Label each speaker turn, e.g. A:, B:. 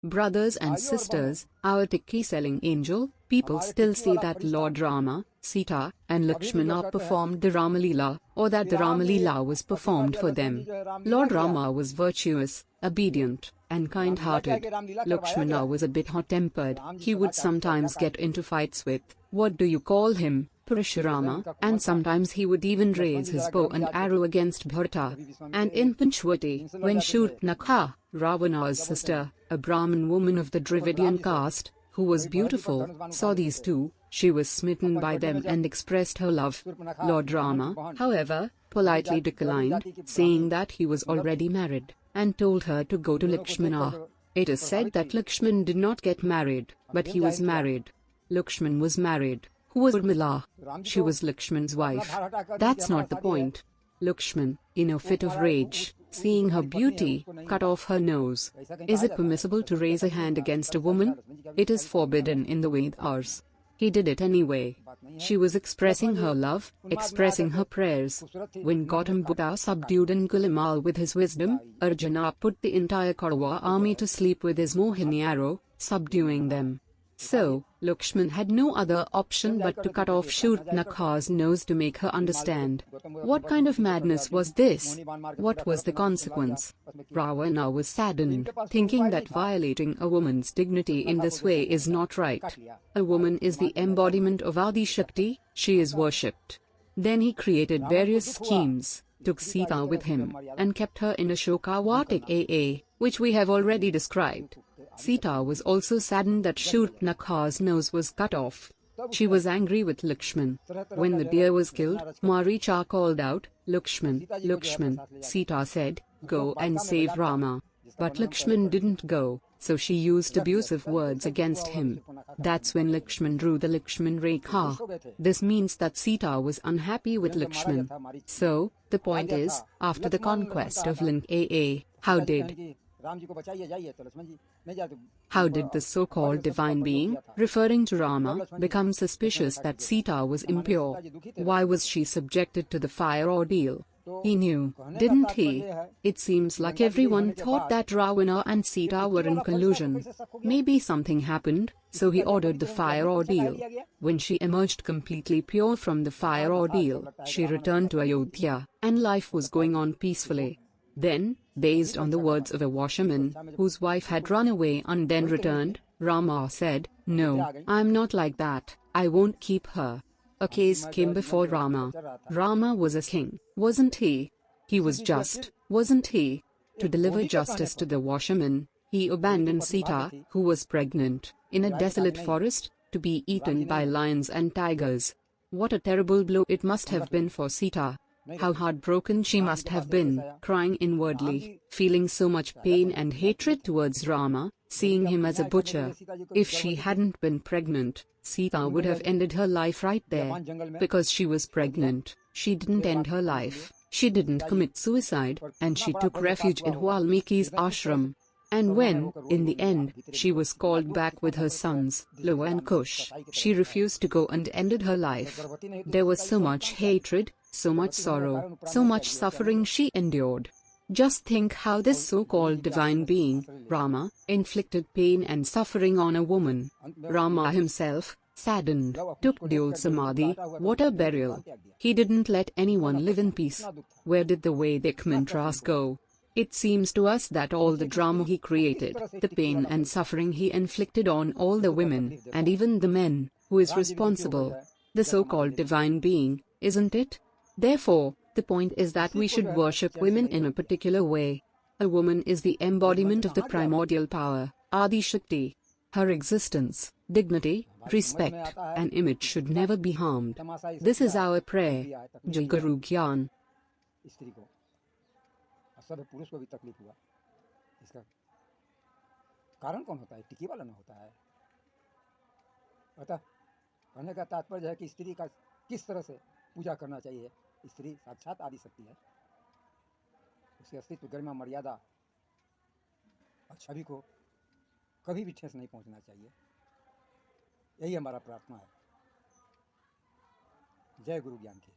A: Brothers and sisters, our tikki-selling angel, people still say that Lord Rama, Sita, and Lakshmana performed the Ramalila, or that the Ramalila was performed for them. Lord Rama was virtuous, obedient, and kind-hearted. Lakshmana was a bit hot-tempered. He would sometimes get into fights with, what do you call him, Parashurama, and sometimes he would even raise his bow and arrow against Bharata. And in Panchvati, when Shurpanakha, Ravana's sister, a Brahmin woman of the Dravidian caste, who was beautiful, saw these two, she was smitten by them and expressed her love. Lord Rama, however, politely declined, saying that he was already married, and told her to go to Lakshmana. It is said that Lakshman did not get married, but he was married. Lakshman was married. Who was Urmila? She was Lakshman's wife. That's not the point. Lakshman, in a fit of rage, seeing her beauty, cut off her nose. Is it permissible to raise a hand against a woman? It is forbidden in the Vedas. He did it anyway. She was expressing her love, expressing her prayers. When Gautam Buddha subdued Angulamal with his wisdom, Arjuna put the entire Kaurava army to sleep with his Mohini arrow, subduing them. So, Lakshman had no other option but to cut off Shurpanakha's nose to make her understand. What kind of madness was this? What was the consequence? Ravana was saddened, thinking that violating a woman's dignity in this way is not right. A woman is the embodiment of Adi Shakti, she is worshipped. Then he created various schemes, took Sita with him, and kept her in Ashoka Vatika, which we have already described. Sita was also saddened that Shurpanakha's nose was cut off. She was angry with Lakshman. When the deer was killed, Maricha called out, Lakshman, Lakshman. Sita said, go and save Rama. But Lakshman didn't go, so she used abusive words against him. That's when Lakshman drew the Lakshman Rekha. This means that Sita was unhappy with Lakshman. So, the point is, after the conquest of Lanka, how did the so-called divine being, referring to Rama, become suspicious that Sita was impure? Why was she subjected to the fire ordeal? He knew, didn't he? It seems like everyone thought that Ravana and Sita were in collusion. Maybe something happened, so he ordered the fire ordeal. When she emerged completely pure from the fire ordeal, she returned to Ayodhya, and life was going on peacefully. Then, based on the words of a washerman, whose wife had run away and then returned, Rama said, no, I'm not like that, I won't keep her. A case came before Rama. Rama was a king, wasn't he? He was just, wasn't he? To deliver justice to the washerman, he abandoned Sita, who was pregnant, in a desolate forest, to be eaten by lions and tigers. What a terrible blow it must have been for Sita. How heartbroken she must have been, crying inwardly, feeling so much pain and hatred towards Rama, seeing him as a butcher. If she hadn't been pregnant, Sita would have ended her life right there. Because she was pregnant, she didn't end her life, she didn't commit suicide, and she took refuge in Valmiki's ashram. And when, in the end, she was called back with her sons, Lava and Kush, she refused to go and ended her life. There was so much hatred, so much sorrow, so much suffering she endured. Just think how this so-called divine being, Rama, inflicted pain and suffering on a woman. Rama himself, saddened, took dual samadhi. What a burial! He didn't let anyone live in peace. Where did the Vedic mantras go? It seems to us that all the drama he created, the pain and suffering he inflicted on all the women, and even the men, who is responsible? The so-called divine being, isn't it? Therefore, the point is that we should worship women in a particular way. A woman is the embodiment of the primordial power, Adi Shakti. Her existence, dignity, respect, and image should never be harmed. This is our prayer. Jai Guru Gyan.
B: सब पुरुष को भी तकलीफ हुआ। इसका कारण कौन होता है? टिकी वाला ना होता है। अतः कहने का तात्पर्य है कि स्त्री का किस तरह से पूजा करना चाहिए। स्त्री साक्षात आदि शक्ति है, उसके अस्तित्व, गरिमा, मर्यादा और छवि को कभी भी ठेस नहीं पहुंचना चाहिए। यही हमारा प्रार्थना है। जय गुरु ज्ञान की।